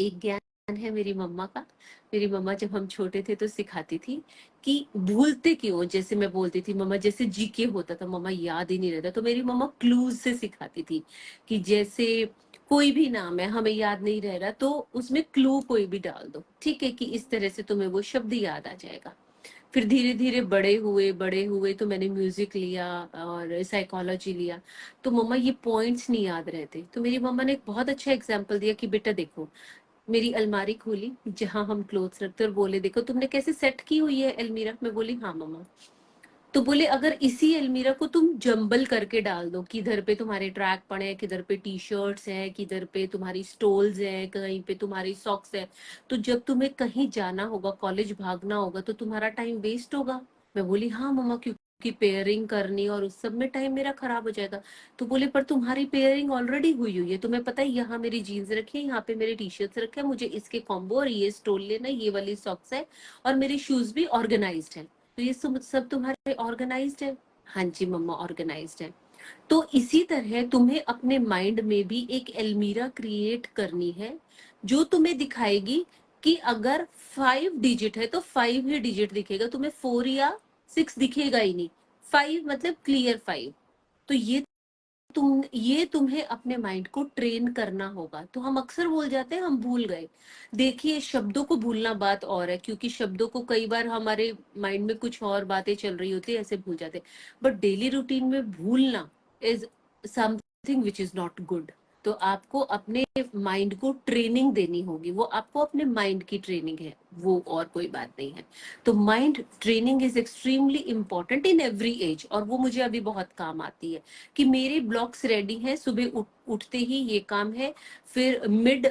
एक ज्ञान है मेरी मम्मा का। मेरी मम्मा जब हम छोटे थे तो सिखाती थी कि भूलते क्यों, जैसे मैं बोलती थी मम्मा जैसे जीके होता था, मम्मा याद ही नहीं रहता, तो मेरी मम्मा क्लूज से सिखाती थी कि जैसे कोई भी नाम है हमें याद नहीं रह रहा तो उसमें क्लू कोई भी डाल दो, ठीक है, कि इस तरह से तुम्हें वो शब्द याद आ जाएगा। फिर धीरे धीरे बड़े हुए तो मैंने म्यूजिक लिया और साइकोलॉजी लिया। तो मम्मा ये पॉइंट्स नहीं याद रहते, तो मेरी मम्मा ने एक बहुत अच्छा एग्जाम्पल दिया कि बेटा देखो, मेरी अलमारी खोली जहां हम क्लोथ्स रखते और बोले देखो तुमने कैसे सेट की हुई है अलमीरा। मैं बोली हाँ मम्मा। तो बोले अगर इसी अलमीरा को तुम जंबल करके डाल दो, किधर पे तुम्हारे ट्रैक पड़े हैं, किधर पे टी शर्ट्स हैं, किधर पे तुम्हारी स्टोल्स हैं, कहीं पे तुम्हारी सॉक्स है, तो जब तुम्हें कहीं जाना होगा, कॉलेज भागना होगा, तो तुम्हारा टाइम वेस्ट होगा। मैं बोली हाँ मम्मा, क्योंकि पेयरिंग करनी और उस सब में टाइम मेरा खराब हो जाएगा। तो बोले पर तुम्हारी पेयरिंग ऑलरेडी हुई है, तुम्हें पता है यहाँ मेरी जीन्स रखी है, यहाँ पे मेरे टी शर्ट्स रखे हैं, मुझे इसके कॉम्बो और ये स्टोल लेना है, ये वाली सॉक्स है, और मेरे शूज भी ऑर्गेनाइज्ड है, तो ये सब तुम्हारे ऑर्गेनाइज्ड है। हाँ जी मम्मा ऑर्गेनाइज्ड है। तो इसी तरह तुम्हें अपने माइंड में भी एक अलमीरा क्रिएट करनी है जो तुम्हें दिखाएगी कि अगर 5 डिजिट है तो 5 ही डिजिट दिखेगा, तुम्हें 4 या 6 दिखेगा ही नहीं। 5 मतलब क्लियर 5। तो ये तुम्हें अपने माइंड को ट्रेन करना होगा। तो हम अक्सर भूल जाते हैं, हम भूल गए। देखिए शब्दों को भूलना बात और है, क्योंकि शब्दों को कई बार हमारे माइंड में कुछ और बातें चल रही होती है, ऐसे भूल जाते हैं। बट डेली रूटीन में भूलना is something which is not good. तो आपको अपने माइंड को ट्रेनिंग देनी होगी, वो आपको अपने माइंड की ट्रेनिंग है, वो और कोई बात नहीं है। तो mind training is extremely important in every age, और वो मुझे अभी बहुत काम आती है कि मेरे ब्लॉक्स रेडी हैं, सुबह उठते ही ये काम है, फिर मिड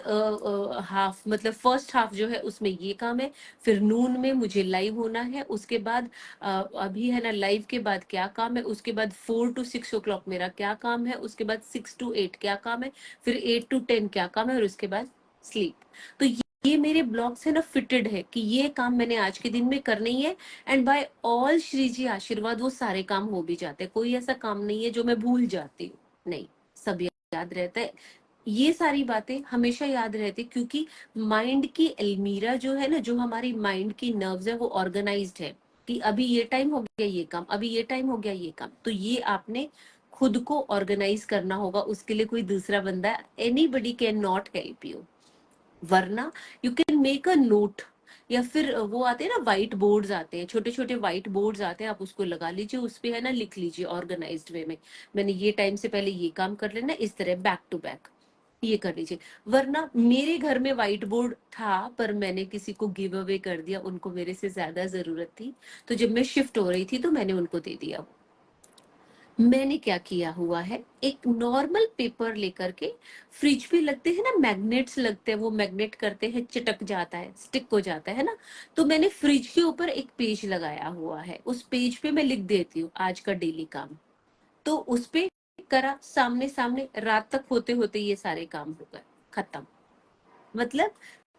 हाफ मतलब फर्स्ट हाफ जो है उसमें ये काम है, फिर नून में मुझे लाइव होना है, उसके बाद अभी है ना लाइव के बाद क्या काम है, उसके बाद 4 to 6 o'clock मेरा क्या काम है, उसके बाद 6 to 8 क्या काम है, फिर 8 to 10 क्या काम है, और उसके बाद स्लीप। तो ये मेरे ब्लॉक्स है ना फिटेड है कि ये काम मैंने आज के दिन में करना ही है। एंड बाय ऑल श्री जी आशीर्वाद वो सारे काम हो भी जाते हैं, कोई ऐसा काम नहीं है जो मैं भूल जाती हूँ, नहीं, सब याद रहता है। ये सारी बातें हमेशा याद रहती, क्योंकि माइंड की अलमीरा जो है ना, जो हमारी माइंड की नर्व्स है वो ऑर्गेनाइज्ड है कि अभी ये टाइम हो गया ये काम, अभी ये टाइम हो गया ये काम। तो ये आपने खुद को ऑर्गेनाइज करना होगा, उसके लिए कोई दूसरा बंदा, anybody can not help you. वरना you can make a note, या फिर वो आते हैं ना व्हाइट बोर्ड्स आते हैं, छोटे छोटे व्हाइट बोर्ड्स आते हैं, आप उसको लगा लीजिए, उस पे है ना लिख लीजिए ऑर्गेनाइज्ड वे में, मैंने ये टाइम से पहले ये काम कर लेना, इस तरह बैक टू बैक ये कर लीजिए। वरना मेरे घर में व्हाइट बोर्ड था पर मैंने किसी को गिव अवे कर दिया, उनको मेरे से ज्यादा जरूरत थी, तो जब मैं शिफ्ट हो रही थी तो मैंने उनको दे दिया। मैंने क्या किया हुआ है, एक नॉर्मल पेपर लेकर के, फ्रिज पे लगते हैं ना मैग्नेट्स लगते हैं, वो मैग्नेट करते हैं, चिटक जाता है, स्टिक हो जाता है ना, तो मैंने फ्रिज के ऊपर एक पेज लगाया हुआ है, उस पेज पे मैं लिख देती हूँ आज का डेली काम। तो उस पे करा, सामने सामने, रात तक होते होते ये सारे काम हो गए, खत्म। मतलब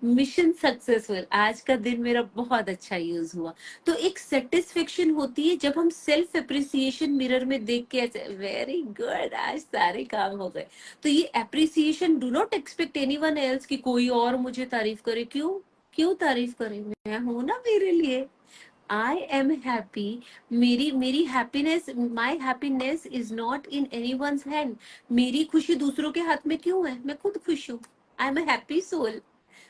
मिशन सक्सेसफुल, आज का दिन मेरा बहुत अच्छा यूज हुआ। तो एक सेटिस्फेक्शन होती है जब हम सेल्फ अप्रिसिएशन मिरर में देख के ऐसे वेरी गुड आज सारे काम हो गए। तो ये appreciation, do not expect anyone else कि कोई और मुझे तारीफ करे, क्यों, क्यों तारीफ करे, मैं हूं ना मेरे लिए। आई एम हैप्पी, मेरी मेरी happiness, my happiness is not in any one's hand. मेरी खुशी दूसरों के हाथ में क्यों है, मैं खुद खुश हूँ। I am a happy soul.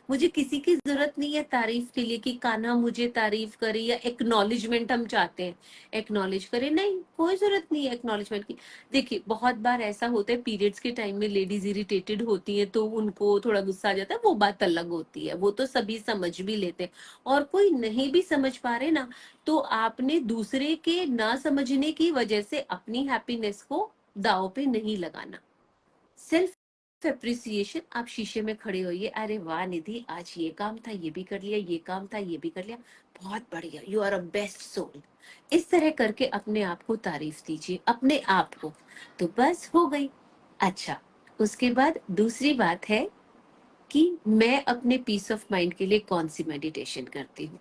मुझे किसी की जरूरत नहीं है तारीफ के लिए कि कान्हा मुझे तारीफ करे, या एक्नॉलेजमेंट हम चाहते हैं, एक्नॉलेज करे, नहीं, कोई जरूरत नहीं है एक्नॉलेजमेंट की। देखिए बहुत बार ऐसा होता है पीरियड्स के टाइम में लेडीज इरिटेटेड होती हैं तो उनको थोड़ा गुस्सा आ जाता है, वो बात अलग होती है, वो तो सभी समझ भी लेते हैं। और कोई नहीं भी समझ पा रहे ना, तो आपने दूसरे के ना समझने की वजह से अपनी हैप्पीनेस को दाव पे नहीं लगाना। सेल्फ अप्रिसिएशन, आप शीशे में खड़े होइए, अरे वाह निधि आज ये काम था ये भी कर लिया, ये काम था ये भी कर लिया, बहुत बढ़िया, you are a best soul. इस तरह करके अपने आप को तारीफ दीजिए, अपने आप को, तो बस हो गई। अच्छा, उसके बाद दूसरी बात है कि मैं अपने पीस ऑफ माइंड के लिए कौन सी मेडिटेशन करती हूँ।